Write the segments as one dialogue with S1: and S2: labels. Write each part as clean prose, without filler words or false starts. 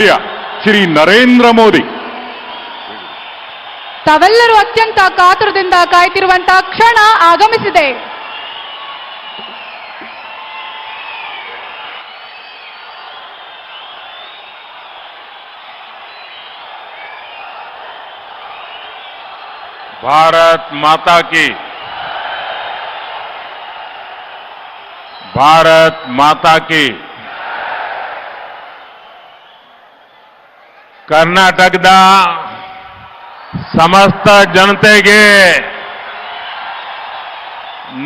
S1: ಶ್ರೀ ನರೇಂದ್ರ ಮೋದಿ
S2: ತಾವೆಲ್ಲರೂ ಅತ್ಯಂತ ಕಾತುರದಿಂದ ಕಾಯ್ತಿರುವಂತಹ ಕ್ಷಣ ಆಗಮಿಸಿದೆ.
S1: भारत माता की भारत माता की ಕರ್ನಾಟಕದ ಸಮಸ್ತ ಜನತೆಗೆ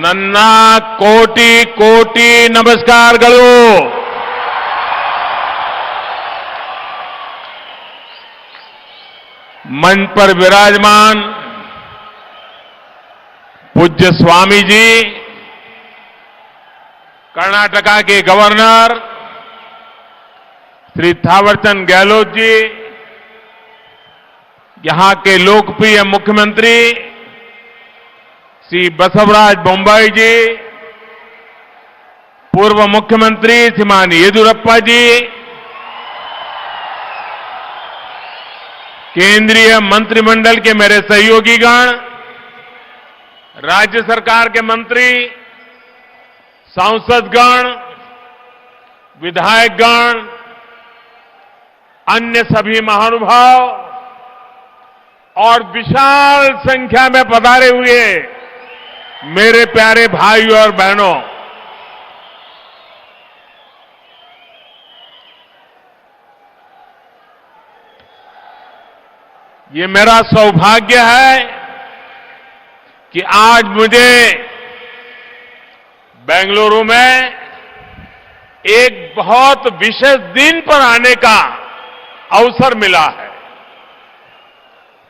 S1: ನನ್ನ ಕೋಟಿ ಕೋಟಿ ನಮಸ್ಕಾರಗಳು. मंच पर विराजमान पूज्य स्वामी जी, कर्नाटका के गवर्नर श्री थावरचंद गहलोत जी, यहां के लोकप्रिय मुख्यमंत्री श्री बसवराज बोम्मई जी, पूर्व मुख्यमंत्री श्रीमान येदियुरप्पा जी, केंद्रीय मंत्रिमंडल के मेरे सहयोगीगण, राज्य सरकार के मंत्री, सांसदगण, विधायकगण, अन्य सभी महानुभाव और विशाल संख्या में पधारे हुए मेरे प्यारे भाइयों और बहनों, ये मेरा सौभाग्य है कि आज मुझे बेंगलुरु में एक बहुत विशेष दिन पर आने का अवसर मिला है.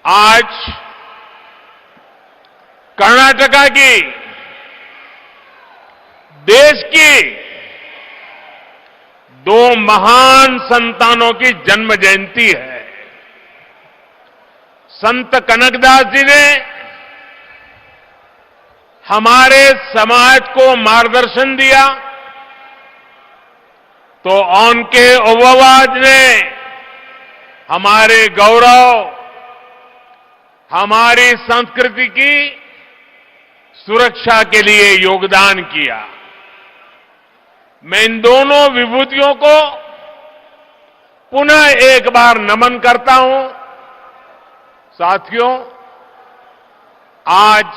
S1: आज कर्नाटका की, देश की दो महान संतानों की जन्म जयंती है. संत कनकदास जी ने हमारे समाज को मार्गदर्शन दिया, तो उनके ओववाज ने हमारे गौरव, हमारी संस्कृति की सुरक्षा के लिए योगदान किया. मैं इन दोनों विभूतियों को पुनः एक बार नमन करता हूं. साथियों, आज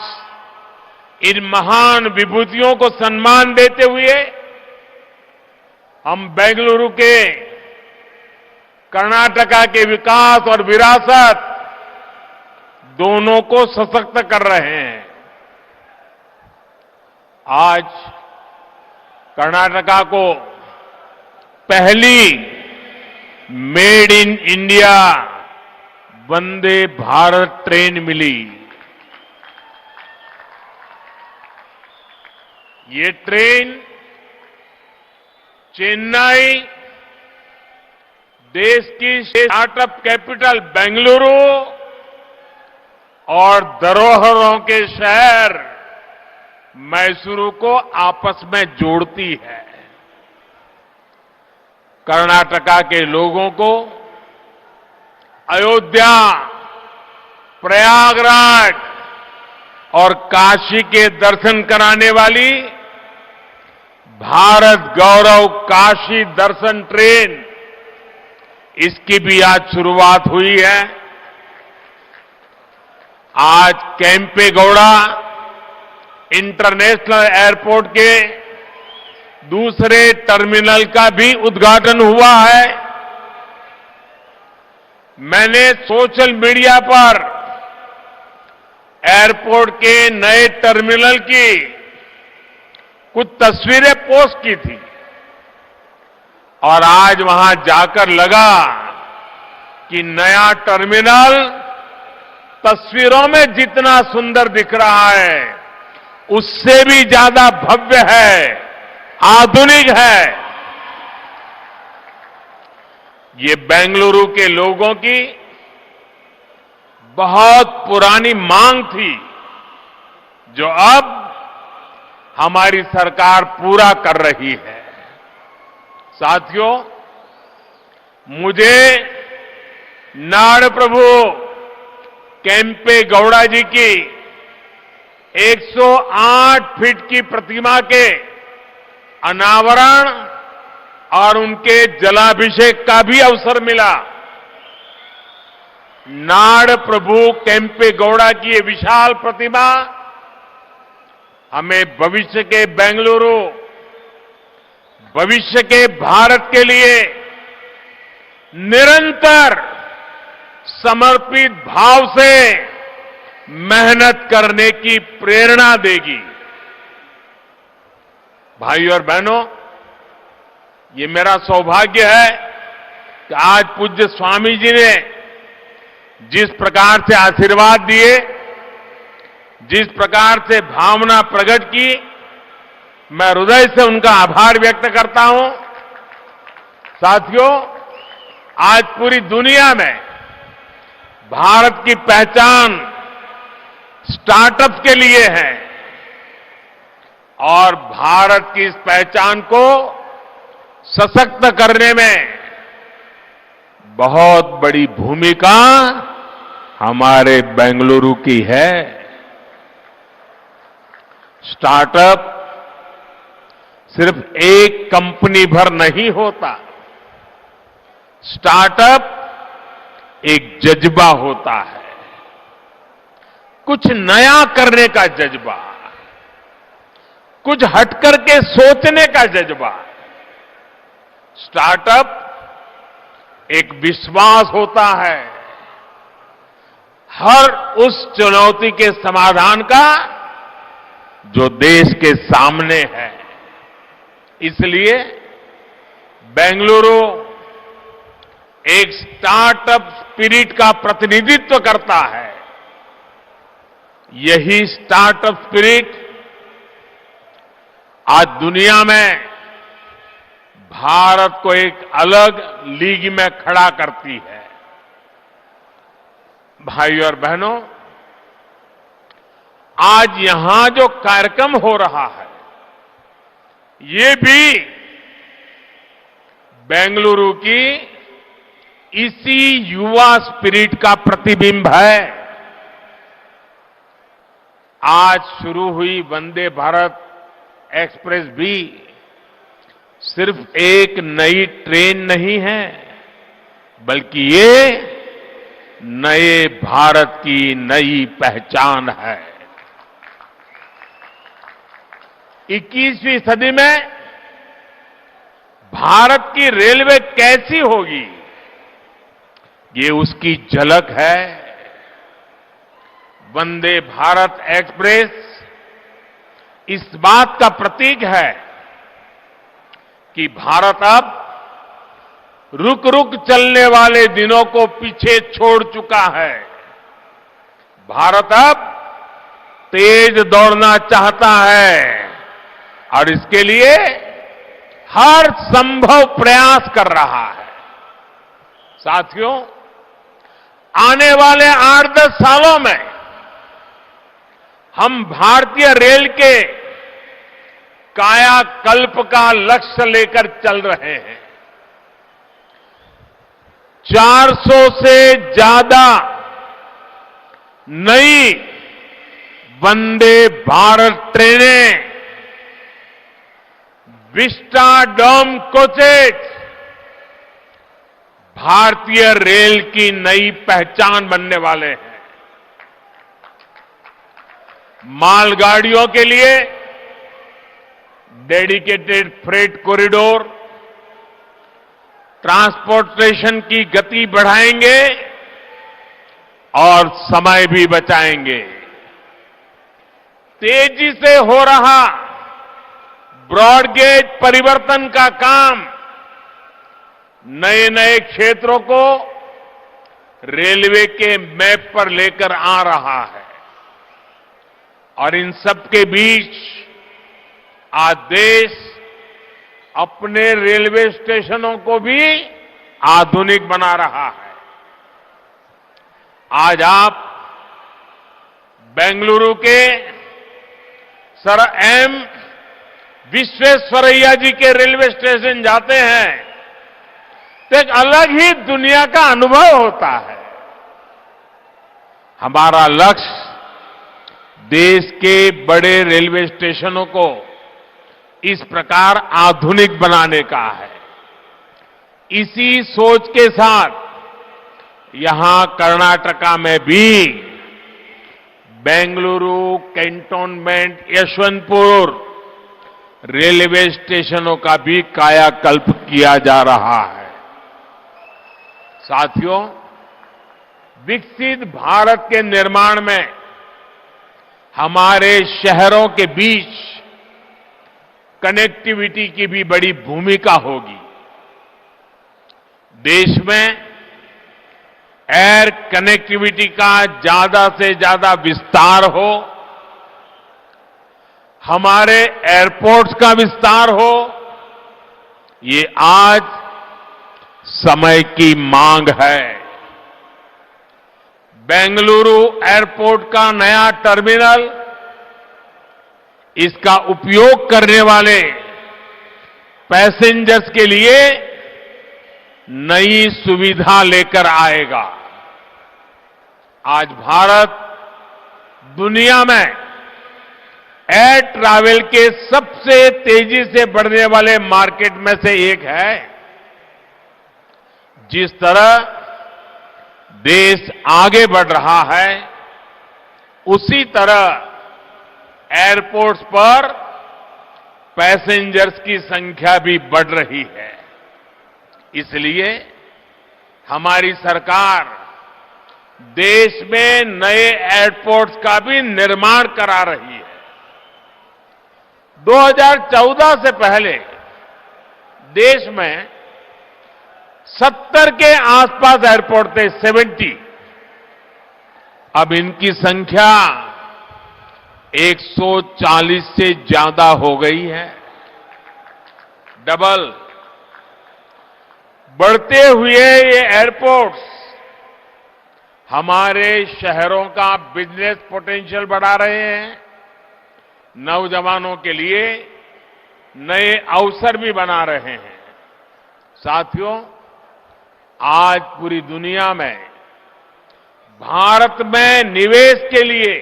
S1: इन महान विभूतियों को सम्मान देते हुए हम बेंगलुरु के कर्नाटका के विकास और विरासत दोनों को सशक्त कर रहे हैं. आज कर्नाटका को पहली made in India Vande Bharat train मिली. ये ट्रेन चेन्नई, देश की स्टार्टअप कैपिटल बेंगलुरु और धरोहरों के शहर मैसूरू को आपस में जोड़ती है. कर्नाटका के लोगों को अयोध्या, प्रयागराज और काशी के दर्शन कराने वाली भारत गौरव काशी दर्शन ट्रेन, इसकी भी आज शुरुआत हुई है. आज केम्पेगौड़ा इंटरनेशनल एयरपोर्ट के दूसरे टर्मिनल का भी उद्घाटन हुआ है. मैंने सोशल मीडिया पर एयरपोर्ट के नए टर्मिनल की कुछ तस्वीरें पोस्ट की थी और आज वहां जाकर लगा कि नया टर्मिनल तस्वीरों में जितना सुंदर दिख रहा है, उससे भी ज्यादा भव्य है, आधुनिक है. ये बेंगलुरु के लोगों की बहुत पुरानी मांग थी, जो अब हमारी सरकार पूरा कर रही है. साथियों, मुझे नाड़ प्रभु केम्पे गौड़ा जी की 108 फीट की प्रतिमा के अनावरण और उनके जलाभिषेक का भी अवसर मिला। नाड़ प्रभु केम्पे गौड़ा की ये विशाल प्रतिमा हमें भविष्य के बेंगलुरु, भविष्य के भारत के लिए निरंतर समर्पित भाव से मेहनत करने की प्रेरणा देगी। भाइयों और बहनों, ये मेरा सौभाग्य है कि आज पूज्य स्वामी जी ने जिस प्रकार से आशीर्वाद दिए, जिस प्रकार से भावना प्रकट की, मैं हृदय से उनका आभार व्यक्त करता हूं। साथियों, आज पूरी दुनिया में भारत की पहचान स्टार्टअप के लिए है और भारत की इस पहचान को सशक्त करने में बहुत बड़ी भूमिका हमारे बेंगलुरु की है। स्टार्टअप सिर्फ एक कंपनी भर नहीं होता, स्टार्टअप एक जज्बा होता है, कुछ नया करने का जज्बा, कुछ हटकर के सोचने का जज्बा। स्टार्टअप एक विश्वास होता है हर उस चुनौती के समाधान का जो देश के सामने है। इसलिए बेंगलुरु एक स्टार्टअप स्पिरिट का प्रतिनिधित्व करता है। यही स्टार्टअप स्पिरिट आज दुनिया में भारत को एक अलग लीग में खड़ा करती है। भाइयों और बहनों, आज यहां जो कार्यक्रम हो रहा है, ये भी बेंगलुरु की इसी युवा स्पिरिट का प्रतिबिंब है। आज शुरू हुई वंदे भारत एक्सप्रेस भी सिर्फ एक नई ट्रेन नहीं है, बल्कि ये नए भारत की नई पहचान है। 21वीं सदी में भारत की रेलवे कैसी होगी, ये उसकी झलक है। वंदे भारत एक्सप्रेस इस बात का प्रतीक है कि भारत अब रुक रुक चलने वाले दिनों को पीछे छोड़ चुका है। भारत अब तेज दौड़ना चाहता है और इसके लिए हर संभव प्रयास कर रहा है। साथियों, आने वाले 8-10 सालों में हम भारतीय रेल के कायाकल्प का लक्ष्य लेकर चल रहे हैं। 400 से ज्यादा नई वंदे भारत ट्रेनें, विस्टाडोम कोचेज भारतीय रेल की नई पहचान बनने वाले हैं। मालगाड़ियों के लिए डेडिकेटेड फ्रेट कॉरिडोर, ट्रांसपोर्टेशन की गति बढ़ाएंगे और समय भी बचाएंगे। तेजी से हो रहा ब्रॉडगेज परिवर्तन का काम नए नए क्षेत्रों को रेलवे के मैप पर लेकर आ रहा है और इन सब के बीच आज देश अपने रेलवे स्टेशनों को भी आधुनिक बना रहा है। आज आप बेंगलुरु के सर एम विश्वेश्वरैया जी के रेलवे स्टेशन जाते हैं तो एक अलग ही दुनिया का अनुभव होता है। हमारा लक्ष्य देश के बड़े रेलवे स्टेशनों को इस प्रकार आधुनिक बनाने का है। इसी सोच के साथ यहां कर्नाटका में भी बेंगलुरु कैंटोनमेंट यशवंतपुर रेलवे स्टेशनों का भी कायाकल्प किया जा रहा है। साथियों, विकसित भारत के निर्माण में हमारे शहरों के बीच कनेक्टिविटी की भी बड़ी भूमिका होगी। देश में एयर कनेक्टिविटी का ज्यादा से ज्यादा विस्तार हो, हमारे एयरपोर्ट्स का विस्तार हो, ये आज समय की मांग है। बेंगलुरु एयरपोर्ट का नया टर्मिनल इसका उपयोग करने वाले पैसेंजर्स के लिए नई सुविधा लेकर आएगा। आज भारत दुनिया में एयर ट्रैवल के सबसे तेजी से बढ़ने वाले मार्केट में से एक है। जिस तरह देश आगे बढ़ रहा है, उसी तरह एयरपोर्ट्स पर पैसेंजर्स की संख्या भी बढ़ रही है। इसलिए हमारी सरकार देश में नए एयरपोर्ट्स का भी निर्माण करा रही है। 2014 से पहले देश में 70 के आसपास एयरपोर्ट थे, 70। अब इनकी संख्या 140 से ज्यादा हो गई है, डबल। बढ़ते हुए ये एयरपोर्ट्स हमारे शहरों का बिजनेस पोटेंशियल बढ़ा रहे हैं, नौजवानों के लिए नए अवसर भी बना रहे हैं। साथियों, आज पूरी दुनिया में भारत में निवेश के लिए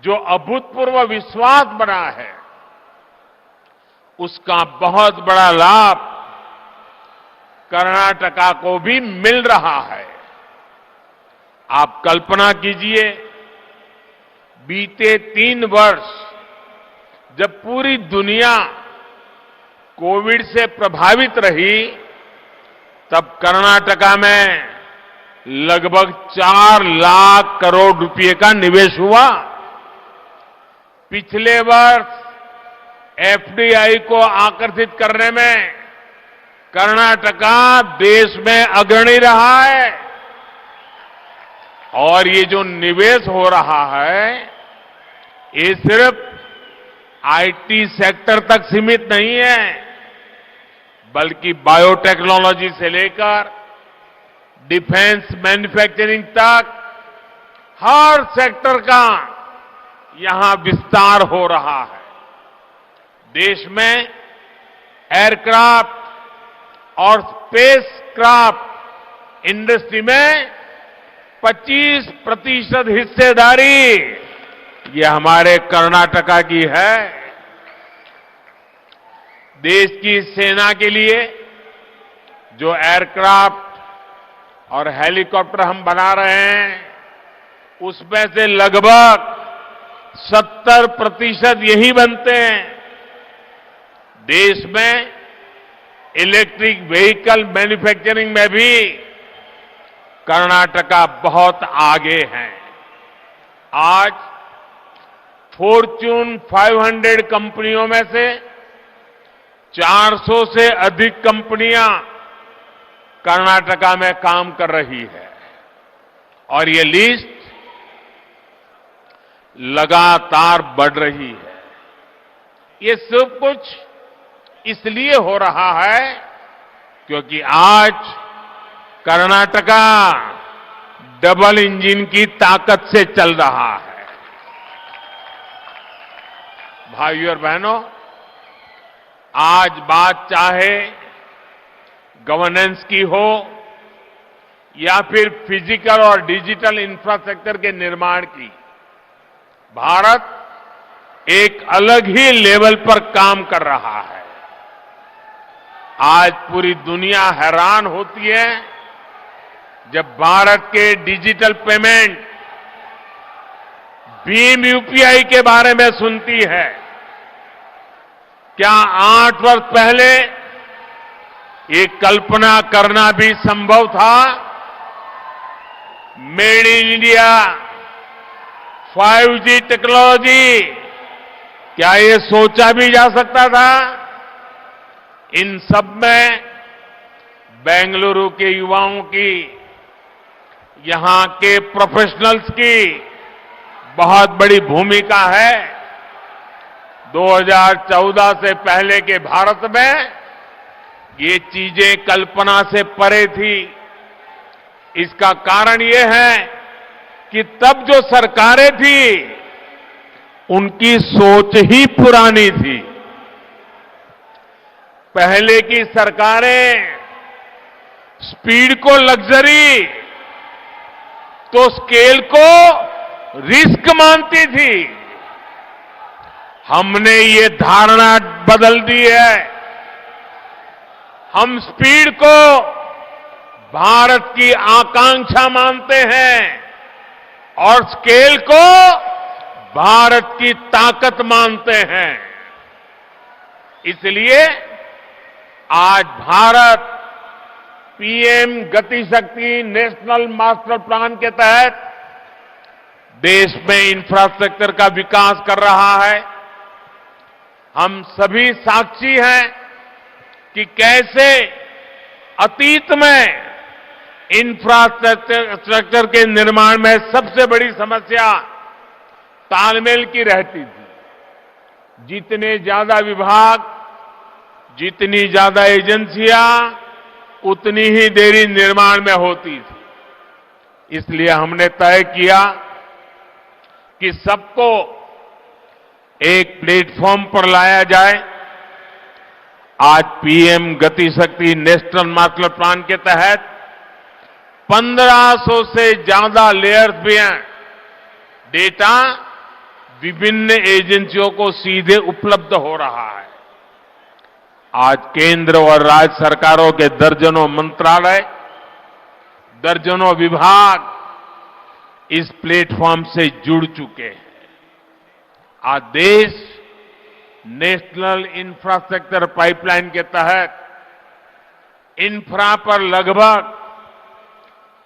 S1: जो अभूतपूर्व विश्वास बना है, उसका बहुत बड़ा लाभ कर्नाटका को भी मिल रहा है। आप कल्पना कीजिए, बीते 3 वर्ष जब पूरी दुनिया कोविड से प्रभावित रही, तब कर्नाटका में लगभग 4 लाख करोड़ रुपए का निवेश हुआ। पिछले वर्ष एफडीआई को आकर्षित करने में कर्नाटका देश में अग्रणी रहा है। और ये जो निवेश हो रहा है, ये सिर्फ आईटी सेक्टर तक सीमित नहीं है, बल्कि बायोटेक्नोलॉजी से लेकर डिफेंस मैन्युफैक्चरिंग तक हर सेक्टर का यहां विस्तार हो रहा है। देश में एयरक्राफ्ट और स्पेसक्राफ्ट इंडस्ट्री में 25% हिस्सेदारी ये हमारे कर्नाटका की है। देश की सेना के लिए जो एयरक्राफ्ट और हेलीकॉप्टर हम बना रहे हैं, उसमें से लगभग 70% यही बनते हैं। देश में इलेक्ट्रिक व्हीकल मैन्युफैक्चरिंग में भी कर्नाटका बहुत आगे है। आज फॉर्च्यून 500 कंपनियों में से 400 से अधिक कंपनियां कर्नाटका में काम कर रही है, और ये लिस्ट लगातार बढ़ रही है। ये सब कुछ इसलिए हो रहा है क्योंकि आज कर्नाटका डबल इंजन की ताकत से चल रहा है। भाइयों और बहनों, आज बात चाहे गवर्नेंस की हो या फिर फिजिकल और डिजिटल इंफ्रास्ट्रक्चर के निर्माण की, भारत एक अलग ही लेवल पर काम कर रहा है। आज पूरी दुनिया हैरान होती है जब भारत के डिजिटल पेमेंट भीम यूपीआई के बारे में सुनती है। क्या 8 वर्ष पहले ये कल्पना करना भी संभव था? Made in India, 5G technology, क्या ये सोचा भी जा सकता था? इन सब में बेंगलुरु के युवाओं की, यहां के प्रोफेशनल्स की बहुत बड़ी भूमिका है। 2014 से पहले के भारत में ये चीजें कल्पना से परे थी। इसका कारण ये है कि तब जो सरकारें थी उनकी सोच ही पुरानी थी। पहले की सरकारें स्पीड को लग्जरी तो स्केल को रिस्क मानती थी। हमने ये धारणा बदल दी है। हम स्पीड को भारत की आकांक्षा मानते हैं और स्केल को भारत की ताकत मानते हैं। इसलिए आज भारत पीएम गति शक्ति नेशनल मास्टर प्लान के तहत देश में इंफ्रास्ट्रक्चर का विकास कर रहा है। हम सभी साक्षी हैं कि कैसे अतीत में इंफ्रास्ट्रक्चर के निर्माण में सबसे बड़ी समस्या तालमेल की रहती थी। जितने ज्यादा विभाग, जितनी ज्यादा एजेंसियां, उतनी ही देरी निर्माण में होती थी। इसलिए हमने तय किया कि सबको एक प्लेटफॉर्म पर लाया जाए। आज पीएम गति शक्ति नेशनल मास्टर प्लान के तहत 1500 से ज्यादा लेयर्स भी हैं। डेटा विभिन्न एजेंसियों को सीधे उपलब्ध हो रहा है। आज केंद्र और राज्य सरकारों के दर्जनों मंत्रालय, दर्जनों विभाग इस प्लेटफॉर्म से जुड़ चुके हैं। आज देश नेशनल इंफ्रास्ट्रक्चर पाइपलाइन के तहत इंफ्रा पर लगभग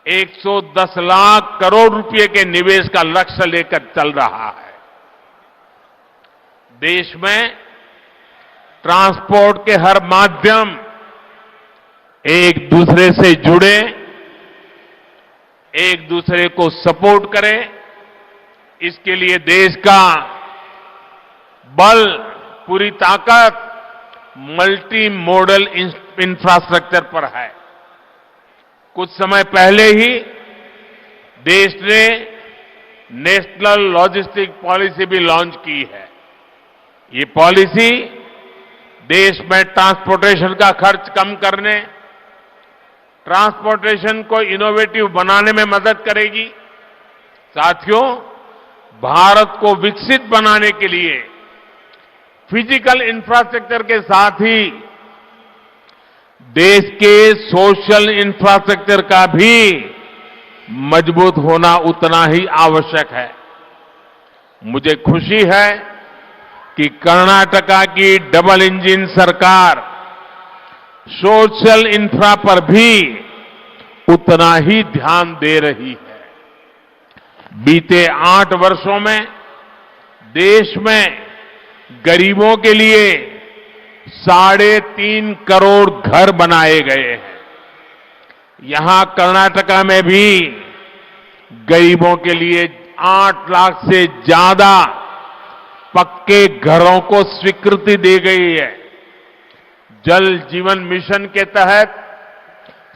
S1: 110 लाख करोड़ रुपए के निवेश का लक्ष्य लेकर चल रहा है। देश में ट्रांसपोर्ट के हर माध्यम एक दूसरे से जुड़े, एक दूसरे को सपोर्ट करें। इसके लिए देश का बल, पूरी ताकत मल्टी मॉडल इंफ्रास्ट्रक्चर पर है। कुछ समय पहले ही देश ने नेशनल लॉजिस्टिक पॉलिसी भी लॉन्च की है। ये पॉलिसी देश में ट्रांसपोर्टेशन का खर्च कम करने, ट्रांसपोर्टेशन को इनोवेटिव बनाने में मदद करेगी। साथियों, भारत को विकसित बनाने के लिए फिजिकल इंफ्रास्ट्रक्चर के साथ ही देश के सोशल इंफ्रास्ट्रक्चर का भी मजबूत होना उतना ही आवश्यक है। मुझे खुशी है कि कर्नाटका की डबल इंजन सरकार सोशल इंफ्रा पर भी उतना ही ध्यान दे रही है। बीते 8 वर्षों में देश में गरीबों के लिए 3.5 करोड़ घर बनाए गए हैं। यहां कर्नाटका में भी गरीबों के लिए 8 लाख से ज्यादा पक्के घरों को स्वीकृति दी गई है। जल जीवन मिशन के तहत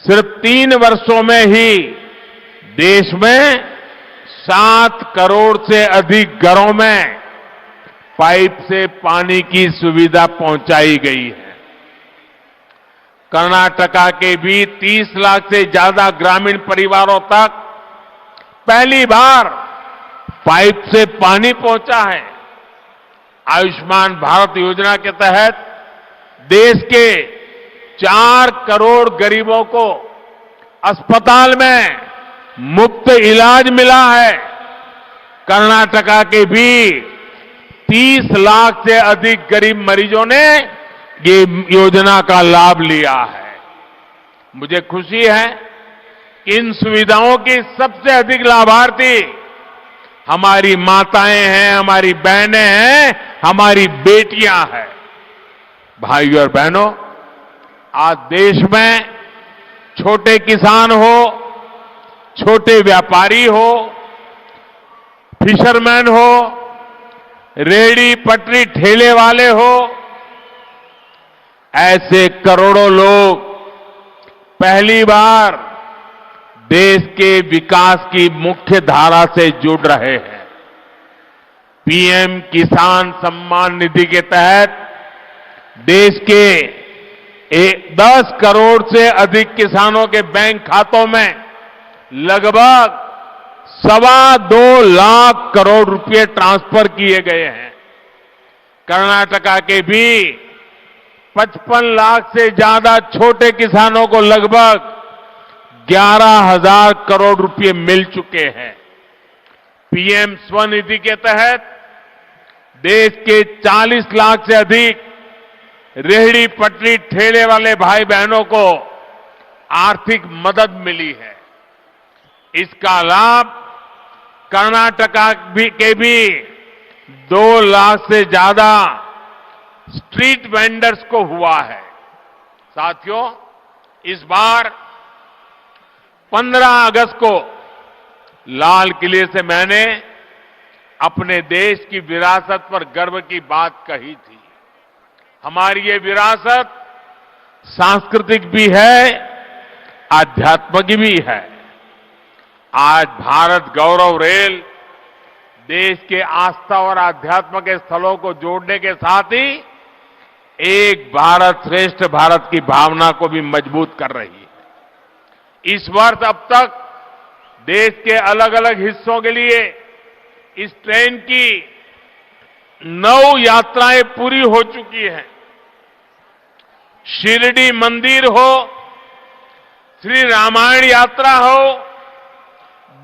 S1: सिर्फ 3 वर्षों में ही देश में 7 करोड़ से अधिक घरों में पाइप से पानी की सुविधा पहुंचाई गई है। कर्नाटका के भी 30 लाख से ज्यादा ग्रामीण परिवारों तक पहली बार पाइप से पानी पहुंचा है। आयुष्मान भारत योजना के तहत देश के 4 करोड़ गरीबों को अस्पताल में मुफ्त इलाज मिला है। कर्नाटका के भी 30 लाख से अधिक गरीब मरीजों ने ये योजना का लाभ लिया है। मुझे खुशी है कि इन सुविधाओं की सबसे अधिक लाभार्थी हमारी माताएं हैं, हमारी बहनें हैं, हमारी बेटियां हैं। भाइयों और बहनों, आज देश में छोटे किसान हो, छोटे व्यापारी हो, फिशरमैन हो, रेहड़ी पटरी ठेले वाले हो, ऐसे करोड़ों लोग पहली बार देश के विकास की मुख्य धारा से जुड़ रहे हैं। पीएम किसान सम्मान निधि के तहत देश के 10 करोड़ से अधिक किसानों के बैंक खातों में लगभग 2.25 लाख करोड़ रुपए ट्रांसफर किए गए हैं। कर्नाटका के भी 55 लाख से ज्यादा छोटे किसानों को लगभग 11,000 करोड़ रुपए मिल चुके हैं। पीएम स्वनिधि के तहत देश के 40 लाख से अधिक रेहड़ी पटरी ठेले वाले भाई बहनों को आर्थिक मदद मिली है। इसका लाभ कर्नाटका के भी 2 लाख से ज्यादा स्ट्रीट वेंडर्स को हुआ है। साथियों, इस बार 15 अगस्त को लाल किले से मैंने अपने देश की विरासत पर गर्व की बात कही थी। हमारी ये विरासत सांस्कृतिक भी है, आध्यात्मिक भी है। आज भारत गौरव रेल देश के आस्था और आध्यात्म के स्थलों को जोड़ने के साथ ही एक भारत श्रेष्ठ भारत की भावना को भी मजबूत कर रही है। इस वर्ष अब तक देश के अलग अलग हिस्सों के लिए इस ट्रेन की 9 यात्राएं पूरी हो चुकी हैं। शिरडी मंदिर हो, श्री रामायण यात्रा हो,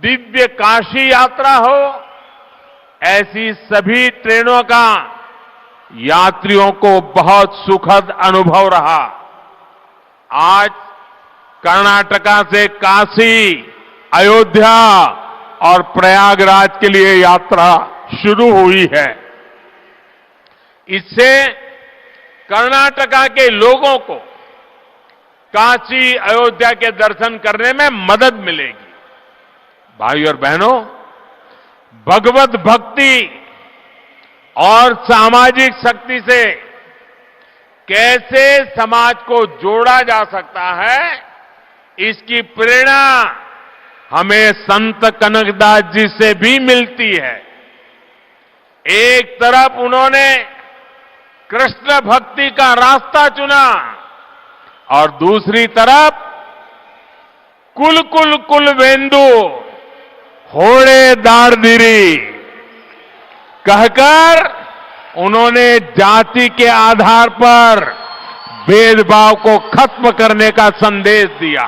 S1: दिव्य काशी यात्रा हो, ऐसी सभी ट्रेनों का यात्रियों को बहुत सुखद अनुभव रहा। आज कर्नाटका से काशी, अयोध्या और प्रयागराज के लिए यात्रा शुरू हुई है। इससे कर्नाटका के लोगों को काशी, अयोध्या के दर्शन करने में मदद मिलेगी। भाइयों और बहनों, भगवत भक्ति और सामाजिक शक्ति से कैसे समाज को जोड़ा जा सकता है, इसकी प्रेरणा हमें संत कनकदास जी से भी मिलती है। एक तरफ उन्होंने कृष्ण भक्ति का रास्ता चुना और दूसरी तरफ कुल कुल कुल वेंदु होड़े दारदिरी कहकर उन्होंने जाति के आधार पर भेदभाव को खत्म करने का संदेश दिया।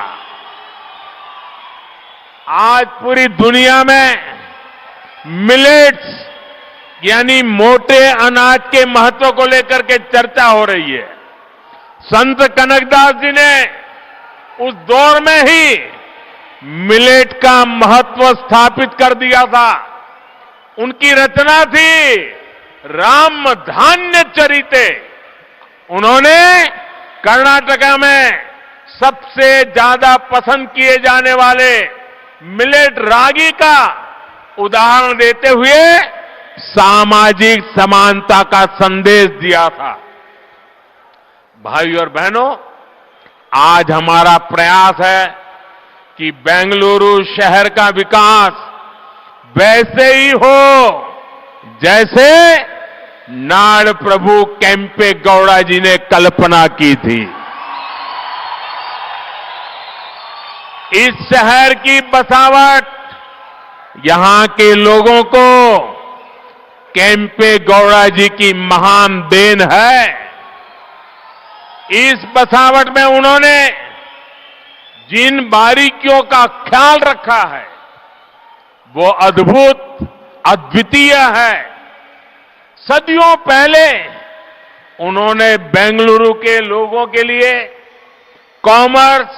S1: आज पूरी दुनिया में मिलेट्स यानी मोटे अनाज के महत्व को लेकर के चर्चा हो रही है। संत कनकदास जी ने उस दौर में ही मिलेट का महत्व स्थापित कर दिया था। उनकी रचना थी राम धान्य चरिते। उन्होंने कर्नाटका में सबसे ज्यादा पसंद किए जाने वाले मिलेट रागी का उदाहरण देते हुए सामाजिक समानता का संदेश दिया था। भाइयों और बहनों, आज हमारा प्रयास है कि बेंगलुरु शहर का विकास वैसे ही हो जैसे नाड़ प्रभु केम्पे गौड़ा जी ने कल्पना की थी। इस शहर की बसावट यहां के लोगों को केम्पे गौड़ा जी की महान देन है। इस बसावट में उन्होंने जिन बारीकियों का ख्याल रखा है वो अद्भुत, अद्वितीय है। सदियों पहले उन्होंने बेंगलुरु के लोगों के लिए कॉमर्स,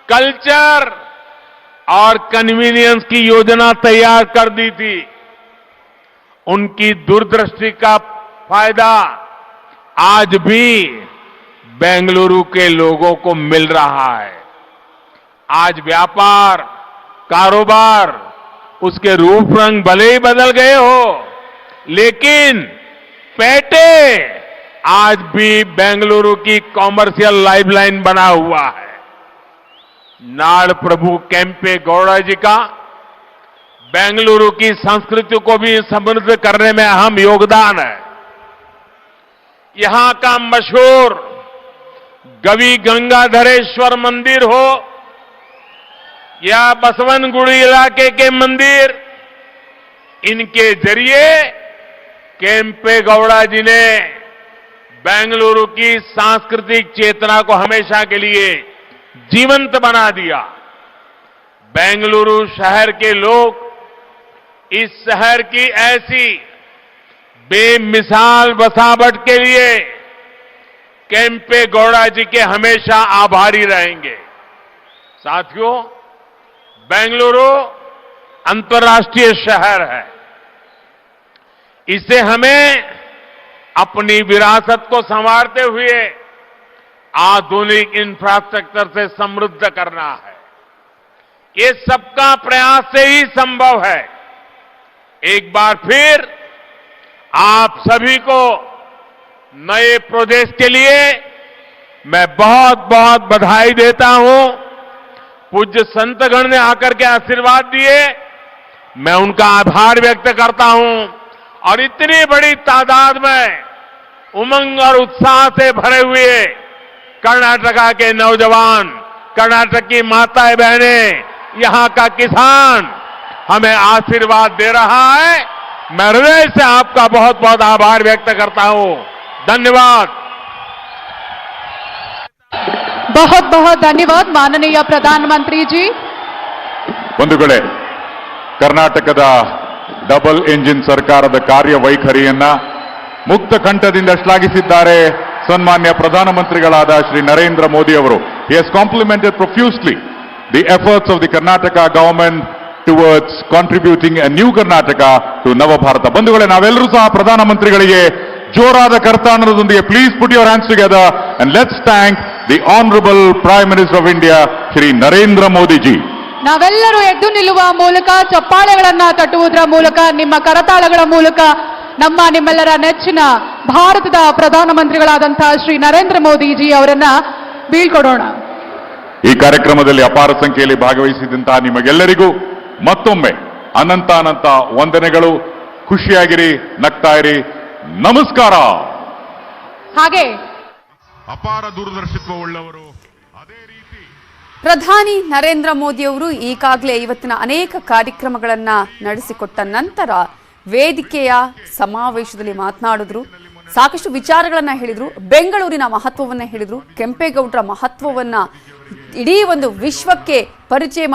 S1: कल्चर और कन्वीनियंस की योजना तैयार कर दी थी। उनकी दूरदृष्टि का फायदा आज भी बेंगलुरु के लोगों को मिल रहा है। आज व्यापार, कारोबार, उसके रूप रंग भले ही बदल गए हो, लेकिन पेटे आज भी बेंगलुरु की कॉमर्शियल लाइफलाइन बना हुआ है। नाड़ प्रभु केम्पे गौड़ा जी का बेंगलुरु की संस्कृति को भी समृद्ध करने में अहम योगदान है। यहां का मशहूर गवि गंगाधरेश्वर मंदिर हो या बसवनगुड़ी इलाके के मंदिर, इनके जरिए केम्पे गौड़ा जी ने बेंगलुरु की सांस्कृतिक चेतना को हमेशा के लिए जीवंत बना दिया। बेंगलुरु शहर के लोग इस शहर की ऐसी बेमिसाल बसावट के लिए केम्पे गौड़ा जी के हमेशा आभारी रहेंगे। साथियों, बेंगलुरु अंतर्राष्ट्रीय शहर है। इसे हमें अपनी विरासत को संवारते हुए आधुनिक इंफ्रास्ट्रक्चर से समृद्ध करना है। ये सबका प्रयास से ही संभव है। एक बार फिर आप सभी को नए प्रोजेक्ट के लिए मैं बहुत बहुत बधाई देता हूं। पूज्य संतगण ने आकर के आशीर्वाद दिए, मैं उनका आभार व्यक्त करता हूं। और इतनी बड़ी तादाद में उमंग और उत्साह से भरे हुए कर्नाटका के नौजवान, कर्नाटक की माताएं बहनें, यहां का किसान हमें आशीर्वाद दे रहा है। मैं हृदय से आपका बहुत बहुत आभार व्यक्त करता हूं। धन्यवाद।
S2: बहुत बहुत धन्यवाद माननीय प्रधानमंत्री जी।
S3: ಬಂಧುಗಳೇ, ಕರ್ನಾಟಕದ ಡಬಲ್ ಎಂಜಿನ್ ಸರ್ಕಾರದ ಕಾರ್ಯವೈಖರಿಯನ್ನ ಮುಕ್ತ ಕಂಠದಿಂದ ಶ್ಲಾಘಿಸಿದ್ದಾರೆ ಸನ್ಮಾನ್ಯ ಪ್ರಧಾನಮಂತ್ರಿಗಳಾದ ಶ್ರೀ ನರೇಂದ್ರ ಮೋದಿ ಅವರು. He has complimented profusely the efforts of the Karnataka government towards contributing a new Karnataka to Navabharata. ಬಂಧುಗಳೇ, ನಾವೆಲ್ಲರೂ ಸಹ ಪ್ರಧಾನಮಂತ್ರಿಗಳಿಗೆ ಜೋರಾದ ಕರತಾಳದೊಂದಿಗೆ please put your hands together and let's thank the honourable prime minister of India Shri Narendra Modi ji.
S2: ನಾವೆಲ್ಲರೂ ಎದ್ದು ನಿಲ್ಲುವ ಮೂಲಕ, ಚಪ್ಪಾಳೆಗಳನ್ನ ತಟ್ಟುವುದರ ಮೂಲಕ, ನಿಮ್ಮ ಕರತಾಳಗಳ ಮೂಲಕ ನಿಮ್ಮೆಲ್ಲರ ನೆಚ್ಚಿನ ಭಾರತದ ಪ್ರಧಾನಮಂತ್ರಿಗಳಾದಂತಹ ಶ್ರೀ ನರೇಂದ್ರ ಮೋದಿ ಜಿ ಅವರನ್ನ ಬೀಳ್ಕೊಡೋಣ.
S3: ಈ ಕಾರ್ಯಕ್ರಮದಲ್ಲಿ ಅಪಾರ ಸಂಖ್ಯೆಯಲ್ಲಿ ಭಾಗವಹಿಸಿದಂತಹ ನಿಮಗೆಲ್ಲರಿಗೂ ಮತ್ತೊಮ್ಮೆ ಅನಂತ ವಂದನೆಗಳು. ಖುಷಿಯಾಗಿರಿ, ನಗ್ತಾ ಇರಿ. ನಮಸ್ಕಾರ.
S2: ಹಾಗೆ
S3: ಅಪಾರ ದೂರದರ್ಶಿತ್ವವುಳ್ಳವರು. ಅದೇ ರೀತಿ
S4: ಪ್ರಧಾನಿ ನರೇಂದ್ರ ಮೋದಿಯವರು ಈಗಾಗಲೇ ಇವತ್ತಿನ ಅನೇಕ ಕಾರ್ಯಕ್ರಮಗಳನ್ನ ನಡೆಸಿಕೊಟ್ಟ ನಂತರ ವೇದಿಕೆಯ ಸಮಾವೇಶದಲ್ಲಿ ಮಾತನಾಡಿದ್ರು. ಸಾಕಷ್ಟು ವಿಚಾರಗಳನ್ನ ಹೇಳಿದ್ರು. ಬೆಂಗಳೂರಿನ ಮಹತ್ವವನ್ನ ಹೇಳಿದ್ರು. ಕೆಂಪೇಗೌಡರ ಮಹತ್ವವನ್ನ ಇಡೀ ಒಂದು ವಿಶ್ವಕ್ಕೆ ಪರಿಚಯ